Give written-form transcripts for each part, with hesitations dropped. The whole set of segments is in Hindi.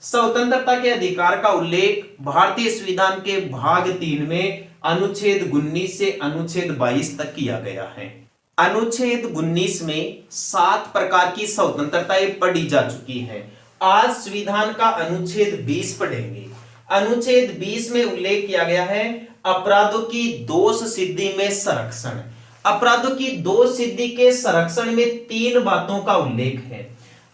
स्वतंत्रता के अधिकार का उल्लेख भारतीय संविधान के भाग 3 में अनुच्छेद 19 से अनुच्छेद 22 तक किया गया है। अनुच्छेद 19 में 7 प्रकार की स्वतंत्रताएं पढ़ी जा चुकी हैं। आज संविधान का अनुच्छेद 20 पढ़ेंगे। अनुच्छेद 20 में उल्लेख किया गया है अपराधों की दोष सिद्धि में संरक्षण। अपराधों की दोष सिद्धि के संरक्षण में 3 बातों का उल्लेख है।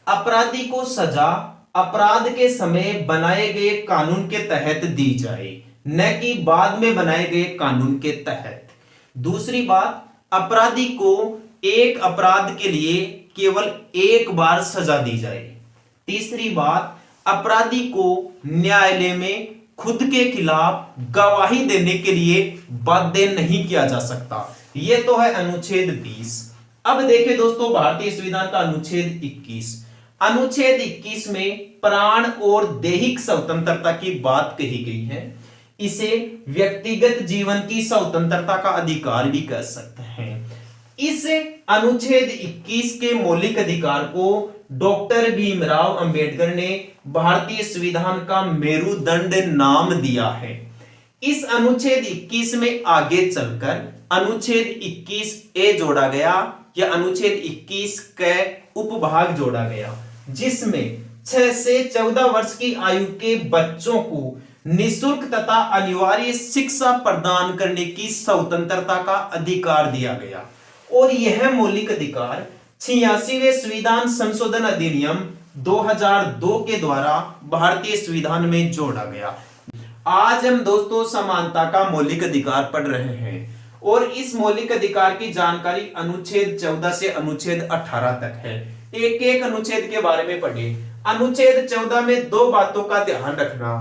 अपराधी को सजा अपराध के समय बनाए गए कानून के तहत दी जाए, न कि बाद में बनाए गए कानून के तहत। दूसरी बात, अपराधी को एक अपराध के लिए केवल एक बार सजा दी जाए। तीसरी बात, अपराधी को न्यायालय में खुद के खिलाफ गवाही देने के लिए बाध्य नहीं किया जा सकता। यह तो है अनुच्छेद 20। अब देखें दोस्तों भारतीय संविधान का अनुच्छेद 21। अनुच्छेद 21 में प्राण और दैहिक स्वतंत्रता की बात कही गई है। इसे व्यक्तिगत जीवन की स्वतंत्रता का अधिकार भी कह सकते हैं। इस अनुच्छेद 21 के मौलिक अधिकार को डॉक्टर भीमराव अंबेडकर ने भारतीय संविधान का मेरुदंड नाम दिया है। इस अनुच्छेद 21 में आगे चलकर अनुच्छेद 21 ए जोड़ा गया या अनुच्छेद 21 के उपभाग जोड़ा गया, जिसमें 6 से 14 वर्ष की आयु के बच्चों को निःशुल्क तथा अनिवार्य शिक्षा प्रदान करने की स्वतंत्रता का अधिकार दिया गया। और यह मौलिक अधिकार 86वें संविधान संशोधन अधिनियम 2002 के द्वारा भारतीय संविधान में जोड़ा गया। आज हम दोस्तों समानता का मौलिक अधिकार पढ़ रहे हैं और इस मौलिक अधिकार की जानकारी अनुच्छेद 14 से अनुच्छेद 18 तक है। एक एक अनुच्छेद के बारे में पढ़े। अनुच्छेद 14 में 2 बातों का ध्यान रखना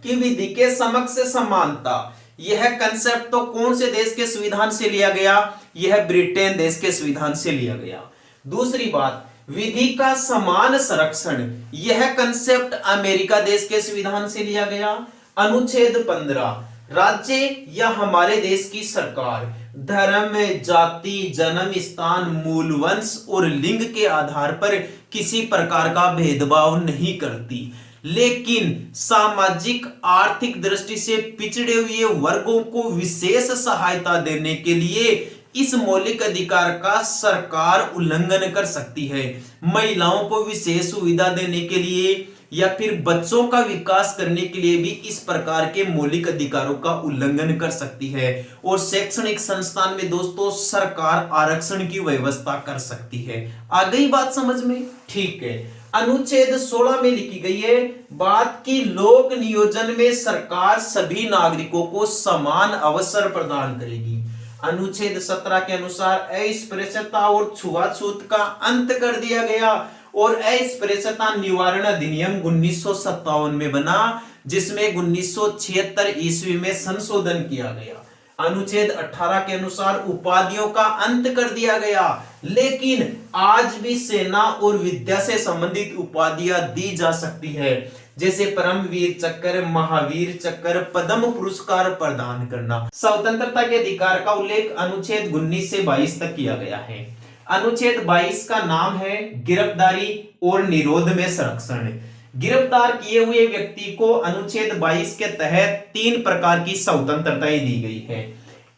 कि विधि के समक्ष समानता, यह कंसेप्ट तो कौन से देश के संविधान से लिया गया? यह ब्रिटेन देश के संविधान से लिया गया। दूसरी बात, विधि का समान संरक्षण, यह कंसेप्ट अमेरिका देश के संविधान से लिया गया। अनुच्छेद 15, राज्य या हमारे देश की सरकार धर्म, जाति, जन्म स्थान, मूल वंश और लिंग के आधार पर किसी प्रकार का भेदभाव नहीं करती, लेकिन सामाजिक आर्थिक दृष्टि से पिछड़े हुए वर्गों को विशेष सहायता देने के लिए इस मौलिक अधिकार का सरकार उल्लंघन कर सकती है। महिलाओं को विशेष सुविधा देने के लिए या फिर बच्चों का विकास करने के लिए भी इस प्रकार के मौलिक अधिकारों का उल्लंघन कर सकती है। और शैक्षणिक संस्थान में दोस्तों सरकार आरक्षण की व्यवस्था कर सकती है। आ गई बात समझ में? ठीक है। अनुच्छेद 16 में लिखी गई है बात की लोक नियोजन में सरकार सभी नागरिकों को समान अवसर प्रदान करेगी। अनुच्छेद 17 के अनुसार अस्पृश्यता और छुआछूत का अंत कर दिया गया और अस्पृश्यता निवारण अधिनियम 1957 में बना, जिसमें 1976 ईस्वी में संशोधन किया गया। अनुच्छेद 18 के अनुसार उपाधियों का अंत कर दिया गया, लेकिन आज भी सेना और विद्या से संबंधित उपाधियां दी जा सकती है, जैसे परमवीर चक्र, महावीर चक्र, पद्म पुरस्कार प्रदान करना। स्वतंत्रता के अधिकार का उल्लेख अनुच्छेद 19 से 22 तक किया गया है। अनुच्छेद 22 का नाम है गिरफ्तारी और निरोध में संरक्षण। गिरफ्तार किए हुए व्यक्ति को अनुच्छेद 22 के तहत 3 प्रकार की स्वतंत्रताएं दी गई है।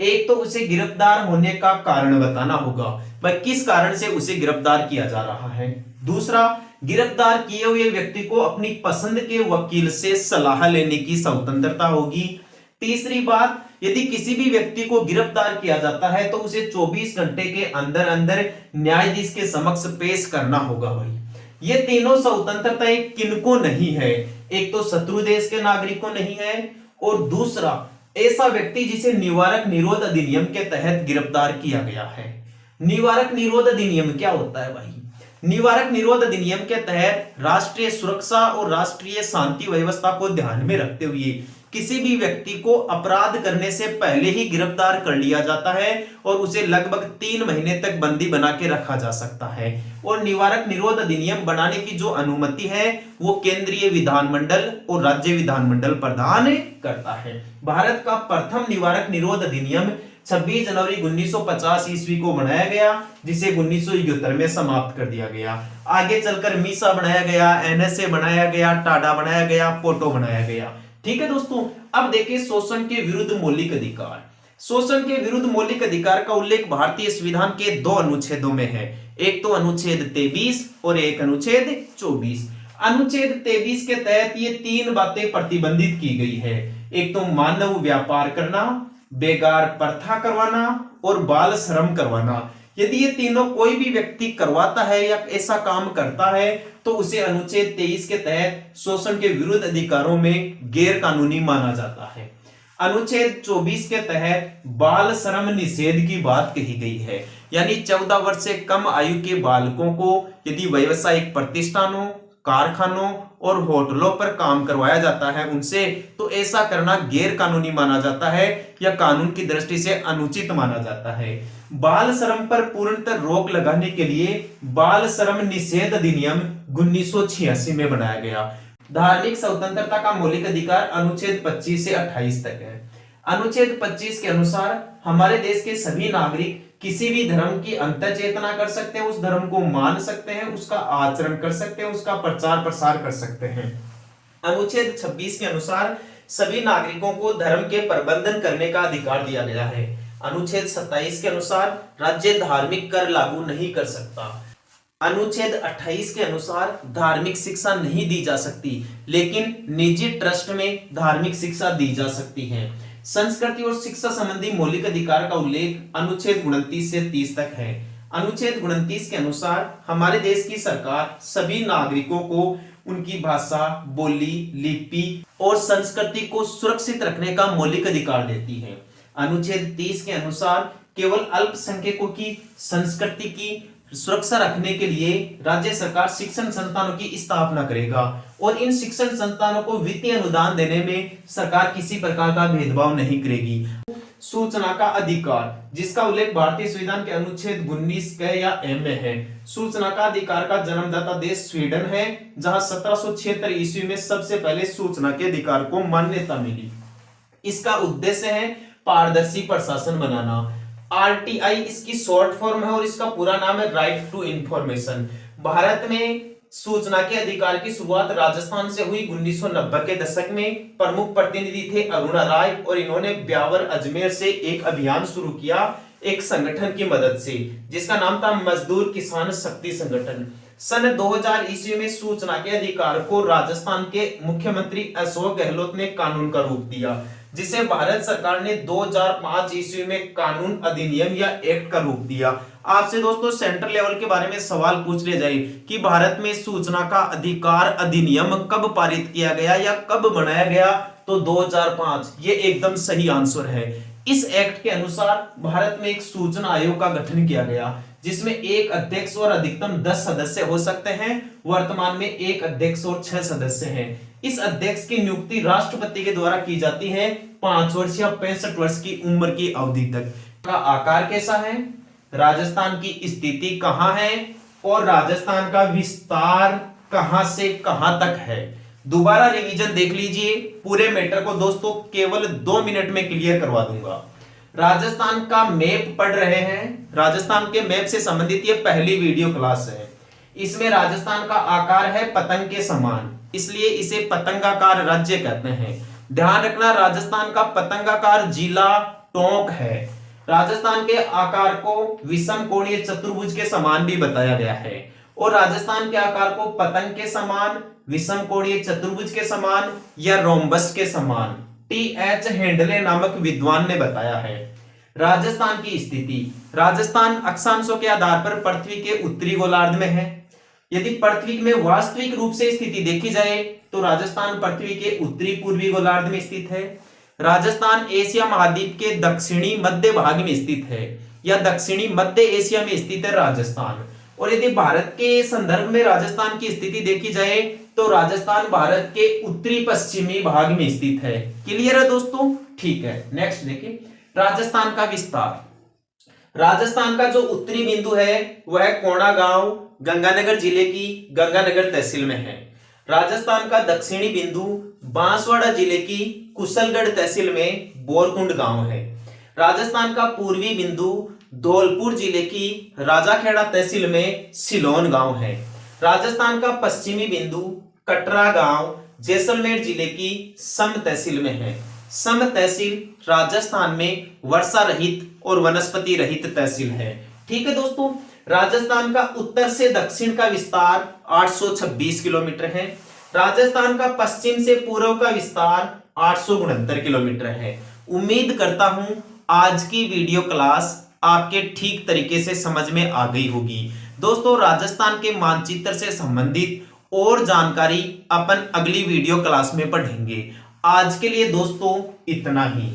एक तो उसे गिरफ्तार होने का कारण बताना होगा, भाई किस कारण से उसे गिरफ्तार किया जा रहा है। दूसरा, गिरफ्तार किए हुए व्यक्ति को अपनी पसंद के वकील से सलाह लेने की स्वतंत्रता होगी। तीसरी बात, यदि किसी भी व्यक्ति को गिरफ्तार किया जाता है तो उसे 24 घंटे के अंदर अंदर न्यायाधीश के समक्ष पेश करना होगा। भाई ये तीनों स्वतंत्रताएं किनको नहीं है? एक तो शत्रु देश के नागरिक को नहीं है, और दूसरा ऐसा व्यक्ति जिसे निवारक निरोध अधिनियम के तहत गिरफ्तार किया गया है। निवारक निरोध अधिनियम क्या होता है भाई? निवारक निरोध अधिनियम के तहत राष्ट्रीय सुरक्षा और राष्ट्रीय शांति व्यवस्था को ध्यान में रखते हुए किसी भी व्यक्ति को अपराध करने से पहले ही गिरफ्तार कर लिया जाता है और उसे लगभग 3 महीने तक बंदी बना के रखा जा सकता है। और निवारक निरोध अधिनियम बनाने की जो अनुमति है वो केंद्रीय विधानमंडल और राज्य विधानमंडल प्रदान करता है। भारत का प्रथम निवारक निरोध अधिनियम 26 जनवरी 1950 ईस्वी को बनाया गया, जिसे 1971 में समाप्त कर दिया गया। आगे चलकर मीसा बनाया गया, एनएसए बनाया गया, टाडा बनाया गया, पोटो बनाया गया। ठीक है दोस्तों, अब देखिए शोषण के विरुद्ध मौलिक अधिकार। शोषण के विरुद्ध मौलिक अधिकार का उल्लेख भारतीय संविधान के 2 अनुच्छेदों में है, एक तो अनुच्छेद 23 और एक अनुच्छेद 24। अनुच्छेद 23 के तहत ये 3 बातें प्रतिबंधित की गई है, एक तो मानव व्यापार करना, बेगार प्रथा करवाना और बाल श्रम करवाना। यदि ये तीनों कोई भी व्यक्ति करवाता है या ऐसा काम करता है तो उसे अनुच्छेद 23 के तहत शोषण के विरुद्ध अधिकारों में गैर कानूनी माना जाता है। अनुच्छेद 24 के तहत बाल श्रम निषेध की बात कही गई है, यानी 14 वर्ष से कम आयु के बालकों को यदि व्यावसायिक प्रतिष्ठानों, कारखानों और होटलों पर काम करवाया जाता है उनसे, तो ऐसा करना गैर कानूनी माना जाता है या कानून की दृष्टि से अनुचित माना जाता है। बाल श्रम पर पूर्णतः रोक लगाने के लिए बाल श्रम निषेध अधिनियम 1986 में बनाया गया। धार्मिक स्वतंत्रता का मौलिक अधिकार अनुच्छेद 25 से 28 तक है। अनुच्छेद 25 के अनुसार हमारे देश के सभी नागरिक किसी भी धर्म की अंतर चेतना कर सकते हैं, उस धर्म को मान सकते हैं, उसका आचरण कर सकते हैं, उसका प्रचार प्रसार कर सकते हैं। अनुच्छेद 26 के अनुसार सभी नागरिकों को धर्म के प्रबंधन करने का अधिकार दिया गया है। अनुच्छेद 27 के अनुसार राज्य धार्मिक कर लागू नहीं कर सकता। अनुच्छेद 28 के अनुसार धार्मिक शिक्षा नहीं दी जा सकती, लेकिन निजी ट्रस्ट में धार्मिक शिक्षा दी जा सकती है। संस्कृति और शिक्षा संबंधी मौलिक अधिकार का उल्लेख अनुच्छेद 29 से 30 तक है। अनुच्छेद 29 के अनुसार हमारे देश की सरकार सभी नागरिकों को उनकी भाषा, बोली, लिपि और संस्कृति को सुरक्षित रखने का मौलिक अधिकार देती है। अनुच्छेद 30 के अनुसार केवल अल्पसंख्यकों की संस्कृति की सुरक्षा रखने के लिए राज्य सरकार शिक्षण संस्थानों की स्थापना करेगा और इन शिक्षण संस्थानों को वित्तीय अनुदान देने में सरकार किसी प्रकार का भेदभाव नहीं करेगी। सूचना का अधिकार, जिसका उल्लेख भारतीय संविधान के अनुच्छेद 19 के या एम में है। सूचना का अधिकार का जन्मदाता देश स्वीडन है, जहां 1776 ईस्वी में सबसे पहले सूचना के अधिकार को मान्यता मिली। इसका उद्देश्य है पारदर्शी प्रशासन बनाना। आरटीआई इसकी शॉर्ट फॉर्म है और इसका पूरा नाम है राइट टू इंफॉर्मेशन। भारत में सूचना के अधिकार की शुरुआत राजस्थान से हुई 1990 के दशक में। प्रमुख प्रतिनिधि थे अरुणा राय और इन्होंने ब्यावर अजमेर से एक अभियान शुरू किया एक संगठन की मदद से, जिसका नाम था मजदूर किसान शक्ति संगठन। सन 2000 ईस्वी में सूचना के अधिकार को राजस्थान के मुख्यमंत्री अशोक गहलोत ने कानून का रूप दिया, जिसे भारत सरकार ने 2005 ईस्वी में कानून अधिनियम या एक्ट का रूप दिया। आपसे दोस्तों सेंट्रल लेवल के बारे में सवाल पूछ लिया जाए कि भारत में सूचना का अधिकार अधिनियम कब पारित किया गया या कब बनाया गया, तो 2005 ये एकदम सही आंसर है। इस एक्ट के अनुसार भारत में एक सूचना आयोग का गठन किया गया, जिसमें एक अध्यक्ष और अधिकतम 10 सदस्य हो सकते हैं। वर्तमान में एक अध्यक्ष और 6 सदस्य हैं। इस अध्यक्ष की नियुक्ति राष्ट्रपति के द्वारा की जाती है 5 वर्ष या 65 वर्ष की उम्र की अवधि तक। का आकार कैसा है, राजस्थान की स्थिति कहां है और राजस्थान का विस्तार कहां से कहां तक है। दोबारा रिवीजन देख लीजिए, पूरे मैटर को दोस्तों केवल 2 मिनट में क्लियर करवा दूंगा। राजस्थान का मैप पढ़ रहे हैं, राजस्थान के मैप से संबंधित ये पहली वीडियो क्लास है। इसमें राजस्थान का आकार है पतंग के समान, इसलिए इसे पतंगाकार राज्य कहते हैं। ध्यान रखना, राजस्थान का पतंगाकार जिला टोंक है। राजस्थान के आकार को विषम कोणीय चतुर्भुज के समान भी बताया गया है और राजस्थान के आकार को पतंग के समान, विषम कोणीय चतुर्भुज के समान या रोम्बस के समान टी.एच. हेंडले नामक विद्वान ने बताया है। राजस्थान की स्थिति, राजस्थान अक्षांशों के आधार पर पृथ्वी के उत्तरी गोलार्ध में है। यदि पृथ्वी में वास्तविक रूप से स्थिति देखी जाए तो राजस्थान पृथ्वी के उत्तरी पूर्वी गोलार्ध में स्थित है। राजस्थान एशिया महाद्वीप के दक्षिणी मध्य भाग में स्थित है या दक्षिणी मध्य एशिया में स्थित है राजस्थान। और यदि भारत के संदर्भ में राजस्थान की स्थिति देखी जाए तो राजस्थान भारत के उत्तरी पश्चिमी भाग में स्थित है। क्लियर है दोस्तों? ठीक है, नेक्स्ट देखिए राजस्थान का विस्तार। राजस्थान का जो उत्तरी बिंदु है वह कोंडागांव गंगानगर जिले की गंगानगर तहसील में है। राजस्थान का दक्षिणी बिंदु बांसवाड़ा जिले की कुशलगढ़ तहसील में बोरकुंड गांव है। राजस्थान का पूर्वी बिंदु धौलपुर जिले की राजाखेड़ा तहसील में सिलोन गांव है। राजस्थान का पश्चिमी बिंदु कटरा गांव जैसलमेर जिले की सम तहसील में है। सम तहसील राजस्थान में वर्षा रहित और वनस्पति रहित तहसील है। ठीक है दोस्तों, राजस्थान का उत्तर से दक्षिण का विस्तार 826 किलोमीटर है। राजस्थान का पश्चिम से पूर्व का विस्तार 869 किलोमीटर है। उम्मीद करता हूं आज की वीडियो क्लास आपके ठीक तरीके से समझ में आ गई होगी। दोस्तों, राजस्थान के मानचित्र से संबंधित और जानकारी अपन अगली वीडियो क्लास में पढ़ेंगे। आज के लिए दोस्तों इतना ही।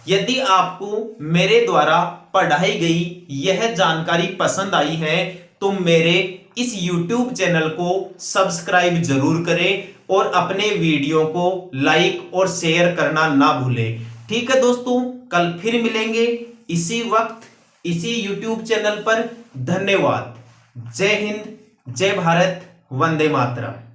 यदि आपको मेरे द्वारा पढ़ाई गई यह जानकारी पसंद आई है तो मेरे इस YouTube चैनल को सब्सक्राइब जरूर करें और अपने वीडियो को लाइक और शेयर करना ना भूलें। ठीक है दोस्तों, कल फिर मिलेंगे इसी वक्त इसी YouTube चैनल पर। धन्यवाद। जय हिंद, जय भारत, वंदे मातरम।